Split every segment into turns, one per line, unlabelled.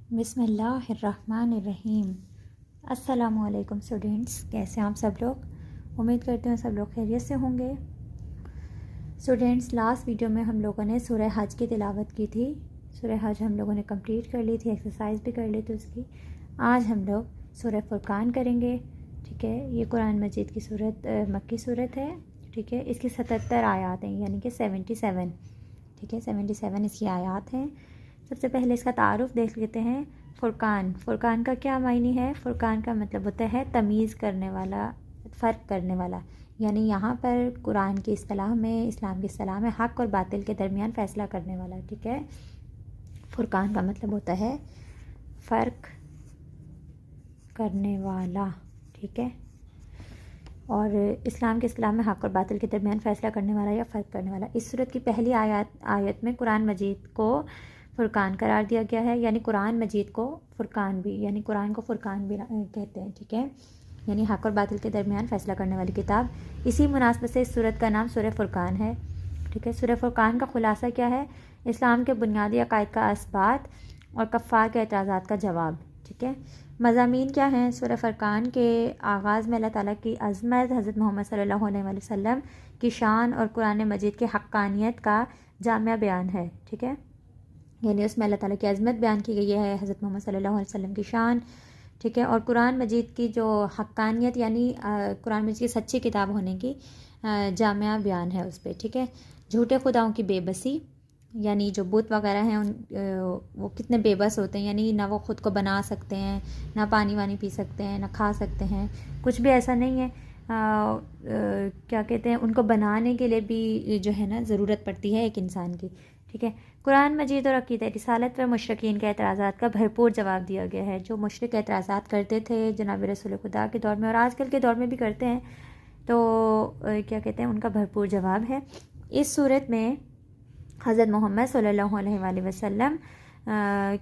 बिस्मिल्लाहिर्रहमानिर्रहीम। अस्सलामुअलैकुम स्टूडेंट्स, कैसे हैं आप सब लोग। उम्मीद करते हैं सब लोग खैरियत से होंगे। स्टूडेंट्स, लास्ट वीडियो में हम लोगों ने सूरह हज की तिलावत की थी। सूरह हज हम लोगों ने कंप्लीट कर ली थी, एक्सरसाइज भी कर ली थी उसकी। आज हम लोग सूरह फुरकान करेंगे। ठीक है, ये कुरान मजीद की सूरत मक्की सूरत है। ठीक है, इसकी 77 आयात हैं, यानी कि 77। ठीक है, 77 इसकी आयात हैं। सबसे पहले इसका तारुफ देख लेते हैं। फ़ुरकान का क्या मायनी है। फ़ुरकान का मतलब होता है तमीज़ करने वाला, फ़र्क करने वाला। यानी यहाँ पर कुरान की इस्तिलाह में, इस्लाम की इस्तिलाह में हक़ और बातिल के दरमियान फ़ैसला करने वाला। ठीक है, फ़ुरकान का मतलब होता है फ़र्क करने वाला। ठीक है, और इस्लाम के इस्लाम में हक़ और बातिल के दरमियान फ़ैसला करने वाला या फ़र्क करने वाला। इस सूरत की पहली आयत में कुरान मजीद को फ़ुरकान करार दिया गया है। यानी कुरान मजीद को फ़ुरकान भी, यानी कुरान को फ़ुरकान भी कहते हैं। ठीक है, यानी हक़ और बातिल के दरमियान फ़ैसला करने वाली किताब। इसी मुनासबत से इस सूरत का नाम सूरह फ़ुरकान है। ठीक है, सूरह फ़ुरकान का ख़ुलासा क्या है। इस्लाम के बुनियादी अक़ायद का इस्बात और कफ़ार के एतराज़ात का जवाब। ठीक है, मज़ामीन क्या हैं। सूरह फ़ुरकान के आगाज़ में अल्लाह ताला की अज़मत, हज़रत मोहम्मद सल्लल्लाहु अलैहि वसल्लम की शान और कुरान मजीद की हक़्क़ानियत का जामिया बयान है। ठीक है, यानी उसमें अल्लाह ताला की अज़मत बयान की गई है, हज़रत मोहम्मद सल्लल्लाहु अलैहि वसल्लम की शान। ठीक है, और कुरान मजीद की जो हक़्क़ानियत, यानी कुरान मजीद की सच्ची किताब होने की जामिया बयान है उस पर। ठीक है, झूठे खुदाओं की बेबसी, यानी जो बुत वगैरह हैं वो कितने बेबस होते हैं। यानी ना वो ख़ुद को बना सकते हैं, ना पानी वानी पी सकते हैं, ना खा सकते हैं, कुछ भी ऐसा नहीं है। क्या कहते हैं, उनको बनाने के लिए भी जो है ना ज़रूरत पड़ती है एक इंसान की। ठीक है, कुरान मजीद और अक़ीदा रिसालत व मुशरिकीन के एतराज़ात का भरपूर जवाब दिया गया है। जो मुशरिक एतराज़ात करते थे जनाब रसूल खुदा के दौर में और आजकल के दौर में भी करते हैं, तो क्या कहते हैं, उनका भरपूर जवाब है। इस सूरत में हज़रत मोहम्मद सल्लल्लाहु अलैहि वसल्लम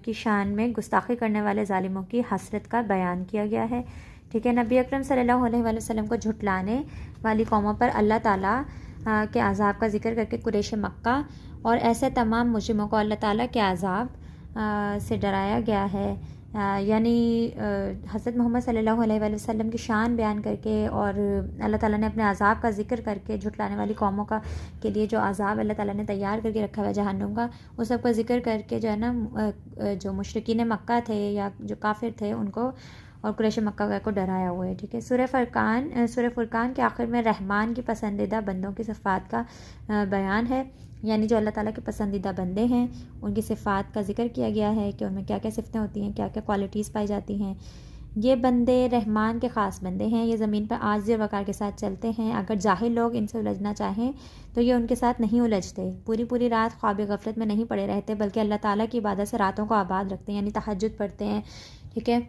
की शान में गुस्ताखी करने वाले ज़ालिमों की हसरत का बयान किया गया है। ठीक है, नबी अकरम सल्लल्लाहु अलैहि वसल्लम को झुटलाने वाली कौमों पर अल्लाह ताला के अज़ाब का ज़िक्र करके कुरैश मक्का और ऐसे तमाम मुजरिमों को अल्लाह ताला के अज़ाब से डराया गया है। यानी हज़रत मोहम्मद सल्लल्लाहु अलैहि वसल्लम की शान बयान करके और अल्लाह ताला ने अपने अज़ाब का ज़िक्र करके झुटलाने वाली कौमों का के लिए जो अज़ाब अल्लाह ताला ने तैयार करके रखा हुआ है जहन्नुम का, उस सब का ज़िक्र करके जो है ना, जो मुशरिकीन मक्का थे या जो काफिर थे उनको और कुरैश मक्का को डराया हुआ है। ठीक है, सूरह फ़ुरकान के आखिर में रहमान की पसंदीदा बंदों की सिफ़ात का बयान है। यानी जो अल्लाह ताला के पसंदीदा बंदे हैं उनकी सिफ़ात का ज़िक्र किया गया है कि उनमें क्या क्या सिफ़तें होती हैं, क्या क्या क्वालिटीज़ पाई जाती हैं। ये बंदे रहमान के ख़ास बंदे हैं। ये ज़मीन पर आज़ और वक़ार के साथ चलते हैं। अगर जाहिल लोग इनसे उलझना चाहें तो ये उनके साथ नहीं उलझते। पूरी पूरी रात ख्वाब गफलत में नहीं पड़े रहते, बल्कि अल्लाह ताला की इबादत से रातों को आबाद रखते हैं। यानी तहज्जुद पढ़ते हैं। ठीक है,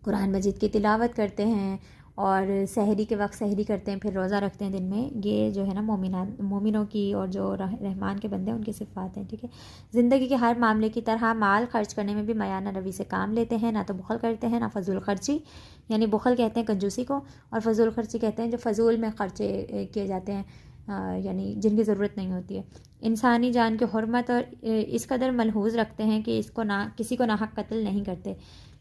कुरान मजीद की तिलावत करते हैं और सहरी के वक्त सहरी करते हैं, फिर रोज़ा रखते हैं दिन में। ये जो है ना मोमिनों की और जो रहमान के बंदे हैं उनकी सिफ़ात हैं। ठीक है, ज़िंदगी के हर मामले की तरह माल खर्च करने में भी मयाना रवि से काम लेते हैं। ना तो बुखल करते हैं, ना फजूल खर्ची। यानी बुखल कहते हैं कंजूसी को, और फजूल खर्ची कहते हैं जो फजूल में खर्चे किए जाते हैं, यानी जिनकी ज़रूरत नहीं होती है। इंसानी जान की हुर्मत और इस कदर मलहूज़ रखते हैं कि इसको ना किसी को नाहक कत्ल नहीं करते।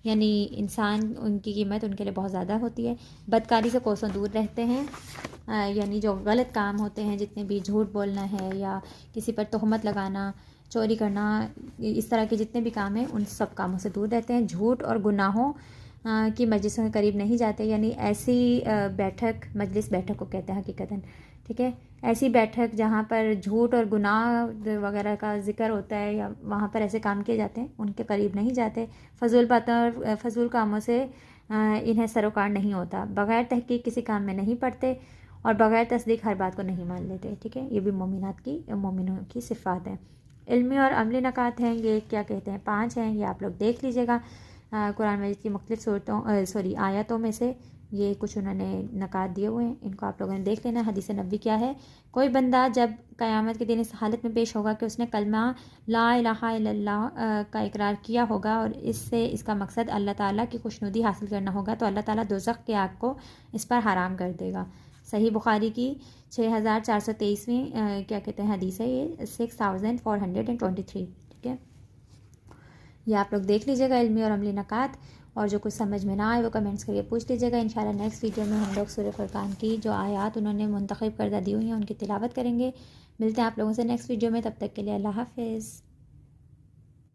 यानी इंसान, उनकी कीमत उनके लिए बहुत ज़्यादा होती है। बदकारी से कोसों दूर रहते हैं। यानी जो गलत काम होते हैं, जितने भी झूठ बोलना है या किसी पर तोहमत लगाना, चोरी करना, इस तरह के जितने भी काम हैं उन सब कामों से दूर रहते हैं। झूठ और गुनाहों की मजलिसों के करीब नहीं जाते। यानी ऐसी मजलिस बैठक को कहते हैं हकीकतन। ठीक है, ऐसी बैठक जहाँ पर झूठ और गुनाह वगैरह का ज़िक्र होता है या वहाँ पर ऐसे काम किए जाते हैं, उनके करीब नहीं जाते। फजूल बातों और फजूल कामों से इन्हें सरोकार नहीं होता। बग़ैर तहकीक किसी काम में नहीं पड़ते और बग़ैर तस्दीक हर बात को नहीं मान लेते। ठीक है, ये भी मोमिनों की सिफ़ात हैं। इल्मी और अमली नकात हैं, ये क्या कहते हैं 5 हैं, ये आप लोग देख लीजिएगा। कुरान मजीद की मुख्तलिफ़ आयतों में से ये कुछ उन्होंने नकात दिए हुए हैं, इनको आप लोगों ने देख लेना। हदीस नबी क्या है। कोई बंदा जब क़यामत के दिन इस हालत में पेश होगा कि उसने कलमा ला इलाहा इल्लल्लाह का इकरार किया होगा और इससे इसका मकसद अल्लाह ताला की खुशनुदी हासिल करना होगा, तो अल्लाह ताला दोज़ख की आग को इस पर हराम कर देगा। सही बुखारी की 6423वीं क्या कहते हैं हदीस है, ये 6423। ठीक है, ये आप लोग देख लीजिएगा इल्मी और अमली नकात, और जो कुछ समझ में ना आए वो कमेंट्स करके पूछ लीजिएगा। इंशाल्लाह नेक्स्ट वीडियो में हम लोग सूरह फुरकान की जो आयात उन्होंने मुंतखब करदा दी हुई हैं उनकी तिलावत करेंगे। मिलते हैं आप लोगों से नेक्स्ट वीडियो में, तब तक के लिए अल्लाह हाफ़िज़।